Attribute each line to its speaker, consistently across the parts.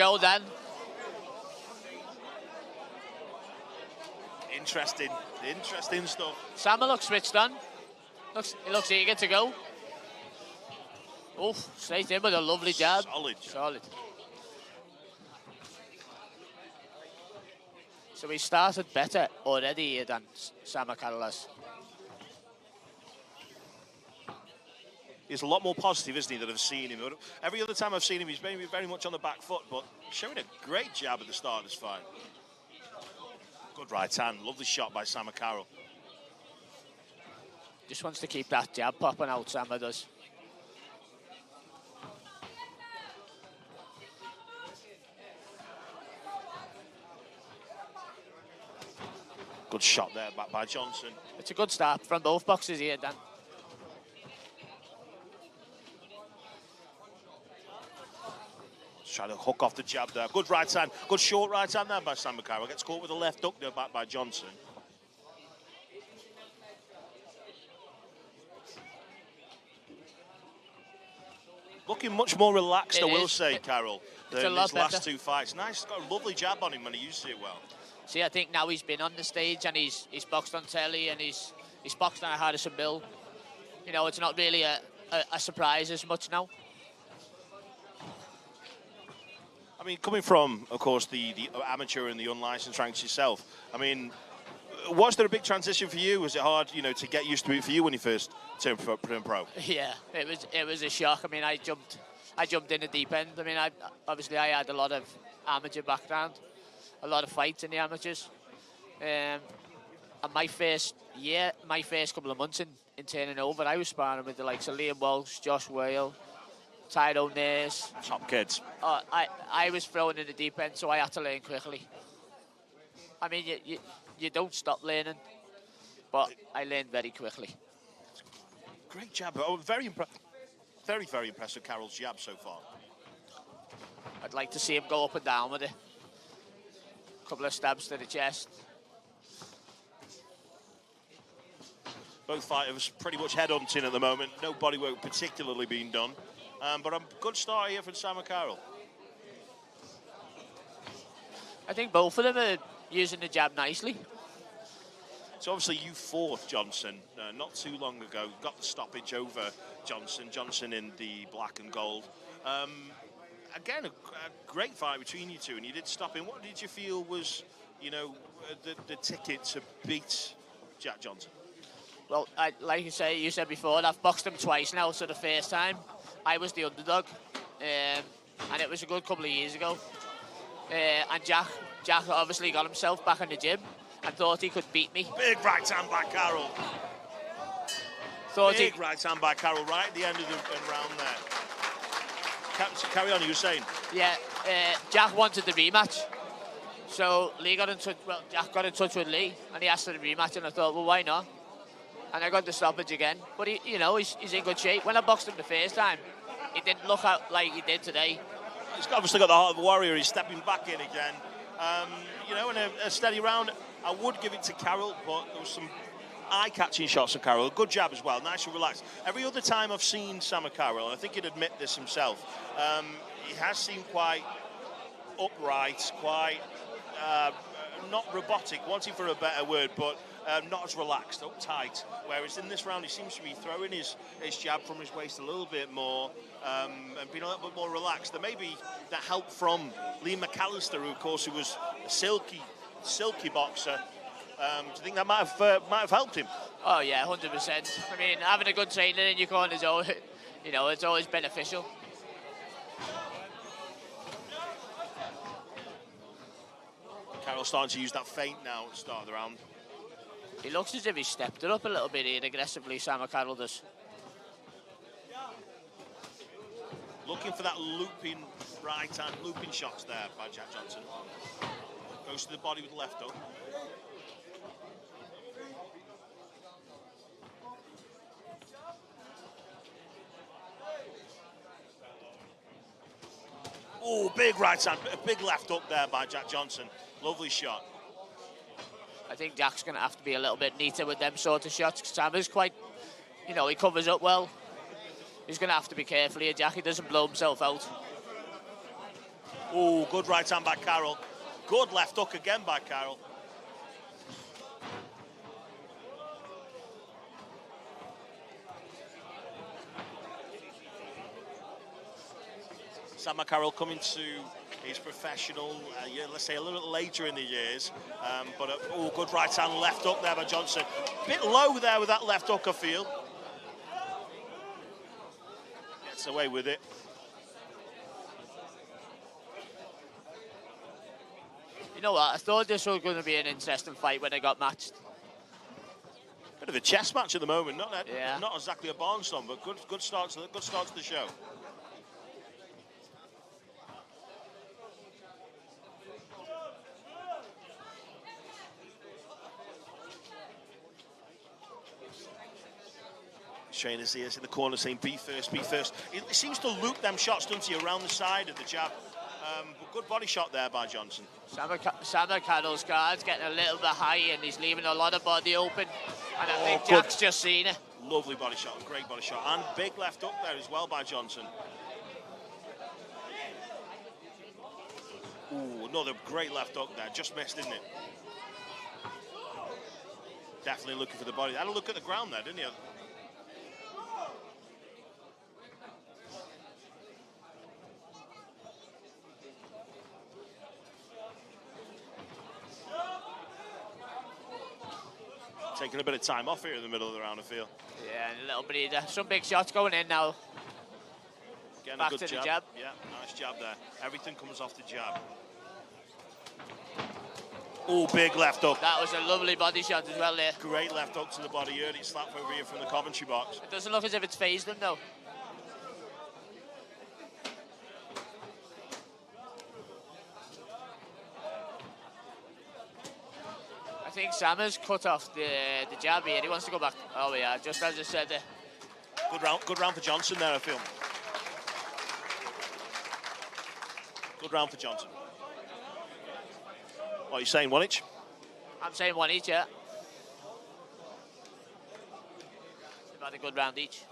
Speaker 1: go, Dan.
Speaker 2: Interesting stuff.
Speaker 1: Sama looks switched on. He looks eager to go. Oof, straight in with a lovely jab. Solid. So he started better already here than Sama Carroll has.
Speaker 2: He's a lot more positive, isn't he, than I've seen him. Every other time I've seen him, he's been very much on the back foot, but showing a great jab at the start of this fight. Good right hand, lovely shot by Sama Carroll.
Speaker 1: Just wants to keep that jab popping out, Sama does.
Speaker 2: Good shot there, back by Jonson.
Speaker 1: It's a good start from both boxers here, Dan.
Speaker 2: Trying to hook off the jab there. Good right hand. Good short right hand there by Sama Carroll. Gets caught with the left hook there back by Jonson. Looking much more relaxed, I will say, Carroll, than his last two fights. Nice, got a lovely jab on him when he used it well.
Speaker 1: See, I think now he's been on the stage and he's boxed on telly and he's boxed on a Harrison Mill. You know, it's not really a surprise as much now.
Speaker 2: I mean, coming from, of course, the amateur and the unlicensed ranks yourself, I mean, was there a big transition for you? Was it hard, you know, to get used to it for you when you first turned pro?
Speaker 1: Yeah, it was a shock. I mean, I jumped in the deep end. I mean, obviously I had a lot of amateur background, a lot of fights in the amateurs. And my first couple of months in turning over, I was sparring with the likes of Liam Walsh, Josh Whale, Tyrone Nares.
Speaker 2: Top kids.
Speaker 1: I was thrown in the deep end, so I had to learn quickly. I mean, you don't stop learning, but I learned very quickly.
Speaker 2: Great jab. Oh, very impressed with Carroll's jab so far.
Speaker 1: I'd like to see him go up and down with it. A couple of stabs to the chest.
Speaker 2: Both fighters pretty much head hunting at the moment. No body work particularly being done. But a good start here for Sama Carroll.
Speaker 1: I think both of them are using the jab nicely.
Speaker 2: So obviously you fought Jonson not too long ago. Got the stoppage over Jonson in the black and gold. Again, a great fight between you two, and you did stop him. What did you feel was, you know, the ticket to beat Jack Jonson?
Speaker 1: Well, like you said before, I've boxed him twice now. So the first time, I was the underdog, and it was a good couple of years ago. And Jack obviously got himself back in the gym and thought he could beat me.
Speaker 2: Big right hand by Carroll. Big right hand by Carroll right at the end of the round there. Carry on, you were saying?
Speaker 1: Yeah, Jack wanted the rematch. So Jack got in touch with Lee and he asked for the rematch, and I thought, well, why not? And I got the stoppage again. But he's in good shape. When I boxed him the first time, he didn't look out like he did today.
Speaker 2: He's obviously got the heart of a warrior. He's stepping back in again. You know, in a steady round, I would give it to Carroll, but there was some eye-catching shots of Carroll. A good jab as well, nice and relaxed. Every other time I've seen Sama Carroll, and I think he'd admit this himself, he has seemed quite upright, quite not robotic, wanting for a better word, but not as relaxed, uptight. Whereas in this round, he seems to be throwing his jab from his waist a little bit more and being a little bit more relaxed. There may be that help from Lee McAllister, who, of course, who was a silky boxer. Do you think that might have helped him?
Speaker 1: Oh yeah, 100%. I mean, having a good trainer in your corner is always, it's always beneficial.
Speaker 2: Carroll's starting to use that feint now at the start of the round.
Speaker 1: He looks as if he stepped it up a little bit here aggressively, Sama Carroll does.
Speaker 2: Looking for that looping right hand, looping shots there by Jack Jonson. Goes to the body with the left hook. Oh, big right hand, a big left hook there by Jack Jonson. Lovely shot.
Speaker 1: I think Jack's going to have to be a little bit neater with them sort of shots. Sama's quite, he covers up well. He's going to have to be careful here, Jack. He doesn't blow himself out.
Speaker 2: Oh, good right hand by Carroll. Good left hook again by Carroll. Sam Carroll coming to his professional, let's say a little later in the years. Good right hand left hook there by Jonson. Bit low there with that left hook, I feel. Gets away with it.
Speaker 1: You know what? I thought this was going to be an interesting fight when they got matched.
Speaker 2: Bit of a chess match at the moment. Not exactly a barnstorm, but good start to the show. Trainers here in the corner saying be first, be first. It seems to loop them shots, doesn't he, around the side of the jab. But good body shot there by Jonson.
Speaker 1: Sam Carroll's guard's getting a little bit high and he's leaving a lot of body open. And I think Jack's just seen it.
Speaker 2: Lovely body shot, great body shot. And big left up there as well by Jonson. Ooh, another great left hook there. Just missed, didn't it? Definitely looking for the body. Had a look at the ground there, didn't he? Taking a bit of time off here in the middle of the round, I feel.
Speaker 1: Yeah, and a little breather. Some big shots going in now.
Speaker 2: Getting
Speaker 1: back
Speaker 2: a good
Speaker 1: to the jab.
Speaker 2: Yeah, nice jab there. Everything comes off the jab. Oh, big left hook.
Speaker 1: That was a lovely body shot as well there.
Speaker 2: Great left hook to the body. Early slap over here from the commentary box.
Speaker 1: It doesn't look as if it's phased him though. I think Sam has cut off the jab here. He wants to go back. Oh yeah, just as I said there.
Speaker 2: Good round for Jonson there, I feel. Good round for Jonson. What are you saying, one each?
Speaker 1: I'm saying one each, yeah. They've had a good round each.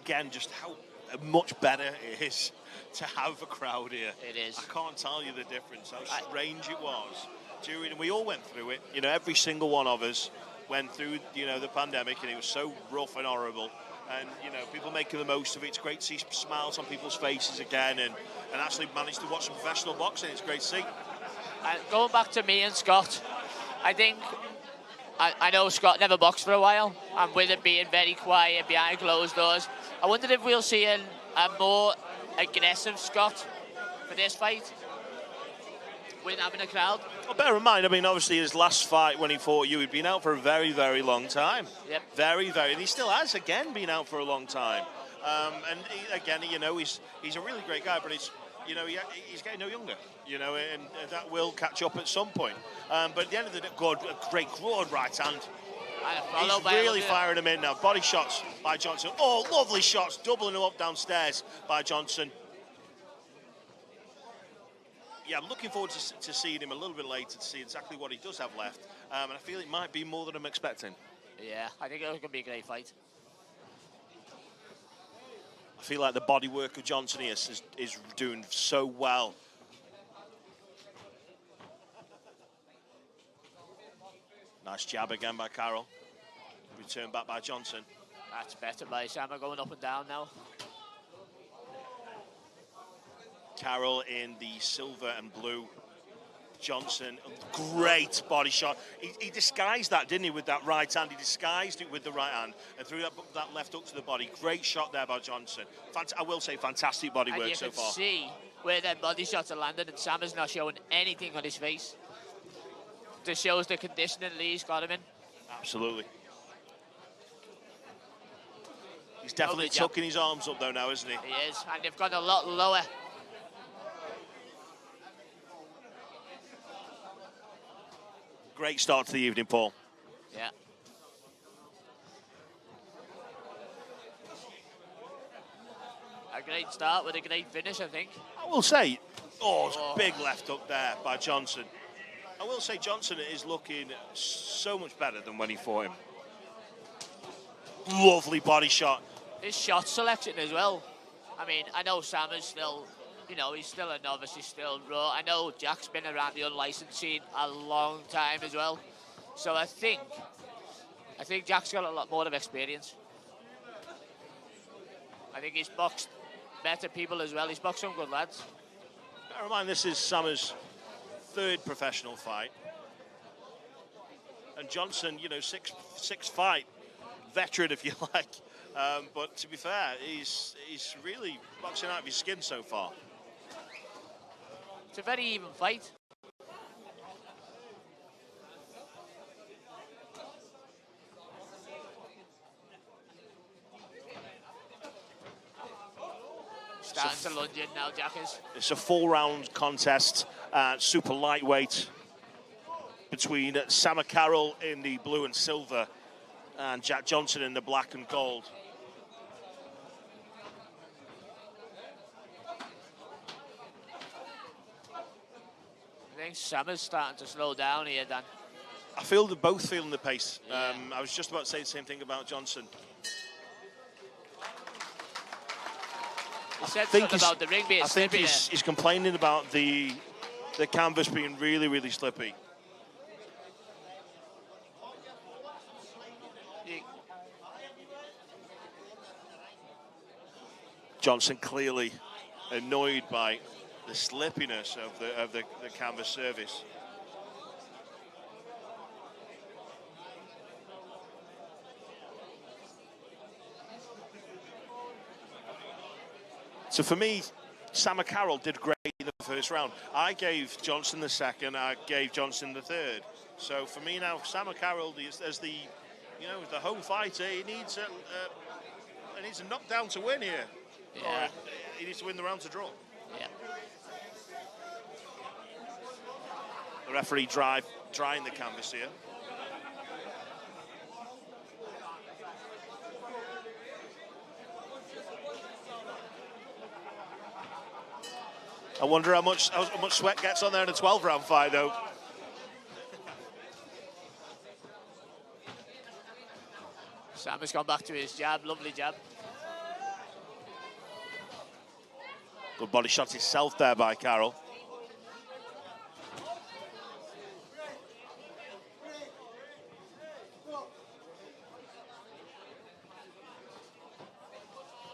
Speaker 2: Again, just how much better it is to have a crowd here.
Speaker 1: It is.
Speaker 2: I can't tell you the difference, how strange it was. And we all went through it. You know, every single one of us went through, the pandemic, and it was so rough and horrible. And, people making the most of it. It's great to see smiles on people's faces again and actually manage to watch some professional boxing. It's great to see.
Speaker 1: Going back to me and Scott, I think, I know Scott never boxed for a while, and with it being very quiet behind closed doors, I wondered if we'll see a more aggressive Scott for this fight, with having a crowd.
Speaker 2: Well, bear in mind, obviously his last fight when he fought you, he'd been out for a very, very long time.
Speaker 1: Yep.
Speaker 2: Very, very, and he still has, again, been out for a long time. He's a really great guy, but he's getting no younger, and that will catch up at some point. But at the end of the day, a great broad right hand. He's really firing them in now. Body shots by Jonson. Oh, lovely shots, doubling them up downstairs by Jonson. Yeah, I'm looking forward to seeing him a little bit later to see exactly what he does have left. And I feel it might be more than I'm expecting.
Speaker 1: Yeah, I think it's going to be a great fight.
Speaker 2: I feel like the body work of Jonson here is doing so well. Nice jab again by Carroll. Return back by Jonson.
Speaker 1: That's better by Sam, going up and down now.
Speaker 2: Carroll in the silver and blue. Jonson, great body shot. He disguised that, didn't he, with that right hand? He disguised it with the right hand and threw that left hook to the body. Great shot there by Jonson. I will say, fantastic body work so far.
Speaker 1: You can see where their body shots are landing, and Sam is not showing anything on his face. This shows the conditioning Lee's got him in.
Speaker 2: Absolutely. He's definitely tucking his arms up, though, now, isn't he?
Speaker 1: He is, and they've gone a lot lower.
Speaker 2: Great start to the evening, Paul.
Speaker 1: Yeah. A great start with a great finish, I think.
Speaker 2: I will say, big left hook there by Jonson. I will say Jonson is looking so much better than when he fought him. Lovely body shot.
Speaker 1: His shot selection as well. I mean, I know Sam is still you know, he's still a novice, he's still raw. I know Jack's been around the unlicensed scene a long time as well. So I think Jack's got a lot more of experience. I think he's boxed better people as well. He's boxed some good lads.
Speaker 2: Bear in mind, this is Summer's third professional fight. And Jonson, you know, six fight veteran, if you like. But to be fair, he's really boxing out of his skin so far.
Speaker 1: It's a very even fight. Starting to lunge in now, Jack is.
Speaker 2: It's a 4-round contest, super lightweight, between Sam Carroll in the blue and silver and Jack Jonson in the black and gold.
Speaker 1: I think Sam is starting to slow down here, Dan.
Speaker 2: I feel they're both feeling the pace. Yeah. I was just about to say the same thing about Jonson.
Speaker 1: He said something about the ring being slippy.
Speaker 2: I think he's complaining about the canvas being really, really slippy. Jonson clearly annoyed by the slippiness of the canvas surface. So for me, Sam Carroll did great in the first round. I gave Jonson the second, I gave Jonson the third. So for me now, Sam Carroll, as the, you know, the home fighter, he needs a knockdown to win here.
Speaker 1: Yeah.
Speaker 2: Or he needs to win the round to draw.
Speaker 1: Yeah.
Speaker 2: The referee drying the canvas here. I wonder how much sweat gets on there in a 12-round fight, though.
Speaker 1: Sam has gone back to his jab, lovely jab.
Speaker 2: Good body shot himself there by Carroll.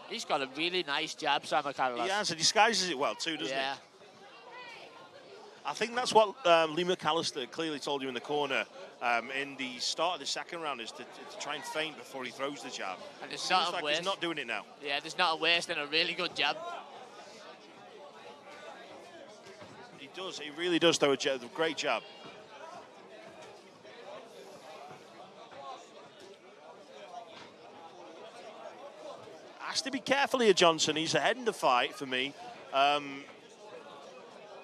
Speaker 1: He's got a really nice jab, Sam Carroll.
Speaker 2: He has, and disguises it well too, doesn't he? I think that's what Lee McAllister clearly told you in the corner in the start of the second round, is to try and feint before he throws the jab.
Speaker 1: And it's
Speaker 2: seems like he's not doing it now.
Speaker 1: Yeah, there's not a waste in a really good jab.
Speaker 2: He does, he really does throw a great jab. Has to be careful here, Jonson. He's ahead in the fight for me.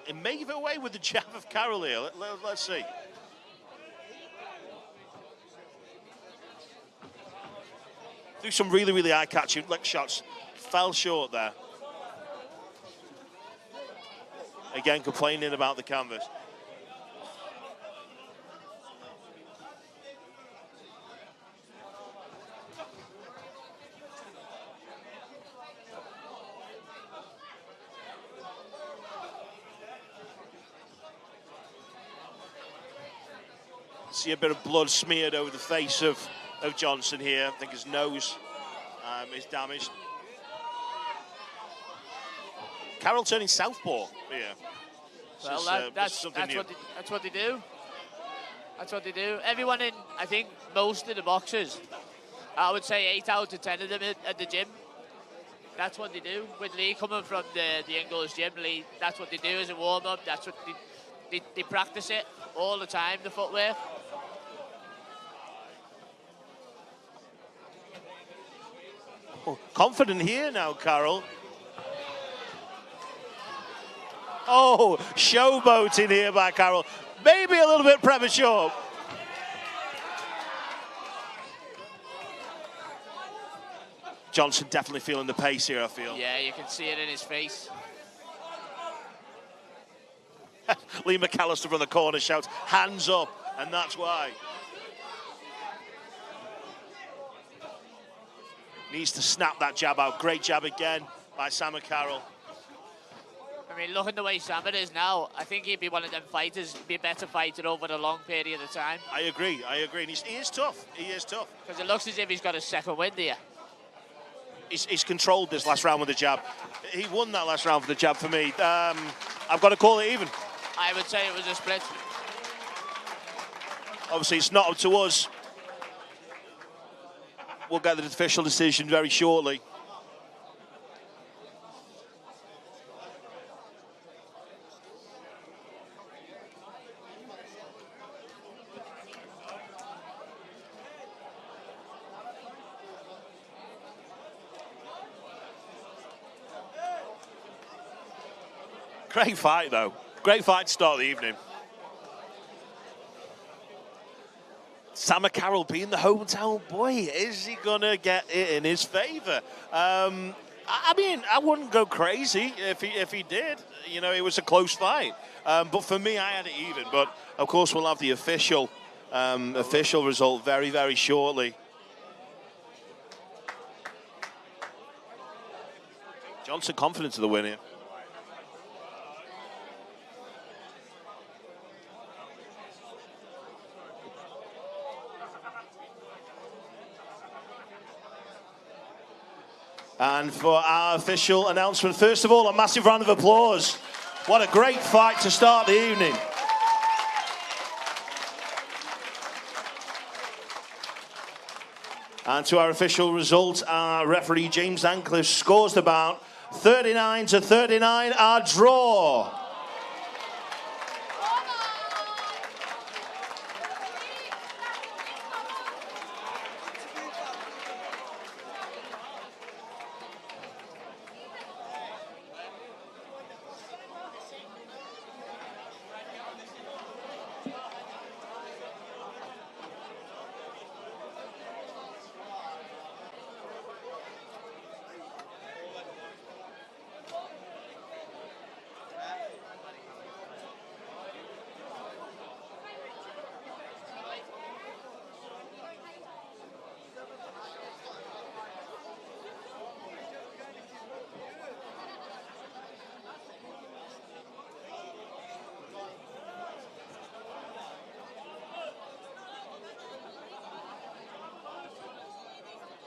Speaker 2: It may give it away with the jab of Carroll here. Let's see. Do some really, really eye-catching leg shots. Fell short there. Again, complaining about the canvas. See a bit of blood smeared over the face of Jonson here. I think his nose is damaged. Carroll turning southpaw here.
Speaker 1: Well, that's what they do. That's what they do. Everyone in, I think, most of the boxers, I would say 8 out of 10 of them at the gym, that's what they do. With Lee coming from the Ingles gym, Lee, that's what they do as a warm-up. That's what they practice it all the time, the footwear.
Speaker 2: Oh, confident here now, Carroll. Oh, showboating here by Carroll. Maybe a little bit premature. Jonson definitely feeling the pace here, I feel.
Speaker 1: Yeah, you can see it in his face.
Speaker 2: Lee McAllister from the corner shouts, hands up, and that's why. Needs to snap that jab out. Great jab again by Sam Carroll.
Speaker 1: I mean, looking the way Sam it is now, I think he'd be one of them fighters, be a better fighter over a long period of time.
Speaker 2: I agree. And he is tough. He is tough.
Speaker 1: Because it looks as if he's got a second wind here.
Speaker 2: He's controlled this last round with the jab. He won that last round with the jab for me. I've got to call it even.
Speaker 1: I would say it was a split.
Speaker 2: Obviously, it's not up to us. We'll get the official decision very shortly. Great fight, though. Great fight to start the evening. Sam Carroll being the hometown boy, is he going to get it in his favour? I mean, I wouldn't go crazy if he did. You know, it was a close fight. But for me, I had it even. But, of course, we'll have the official result very, very shortly. Jonson confident of the win here. And for our official announcement, first of all, a massive round of applause. What a great fight to start the evening. And to our official result, our referee James Ancliffe scores the bout 39-39, our draw.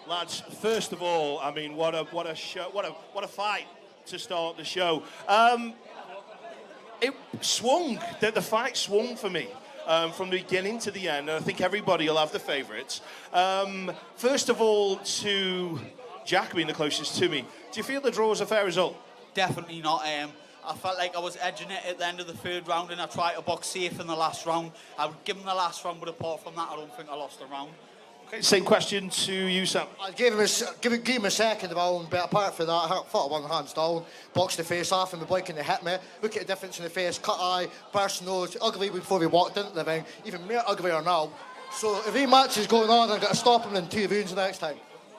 Speaker 2: Lads, first of all, I mean, what a show, what a fight to start the show. It swung. The fight swung for me from the beginning to the end, and I think everybody will have the favourites. First of all, to Jack being the closest to me, do you feel the draw was a fair result?
Speaker 3: Definitely not. I felt like I was edging it at the end of the third round, and I tried to box safe in the last round. I would give him the last round, but apart from that, I don't think I lost a round.
Speaker 2: Okay, same question to you, Sam.
Speaker 4: I gave him a second round, but apart from that, I thought I won hands down, boxed the face off, and the boy couldn't hit me. Look at the difference in the face, cut eye, burst nose, ugly before we walked into the ring, even more uglier now. So if he matches going on, I've got to stop him in 2 rounds the next time.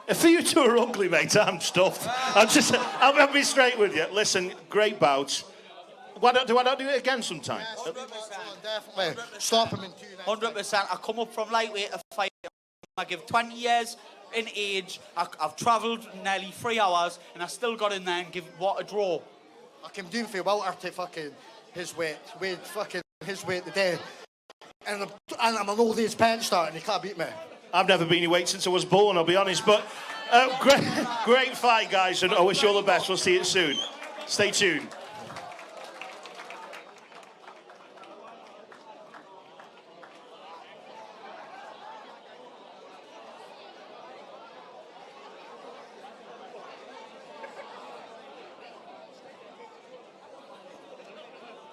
Speaker 2: If you two are ugly, mate, I'm stuffed. I'll be straight with you. Listen, great bout. Do I not do it again sometime?
Speaker 4: Yes, definitely. Stop him in 2
Speaker 3: 100%. I come up from lightweight to fight. I give 20 years in age. I've travelled nearly 3 hours, and I still got in there and give what a draw.
Speaker 4: I came down for Walter to fucking his weight, weighed fucking his weight today, and I'm an old age pen starter, and he can't beat me.
Speaker 2: I've never been your weight since I was born, I'll be honest, but great fight, guys, and I wish you all the best. We'll see you soon. Stay tuned.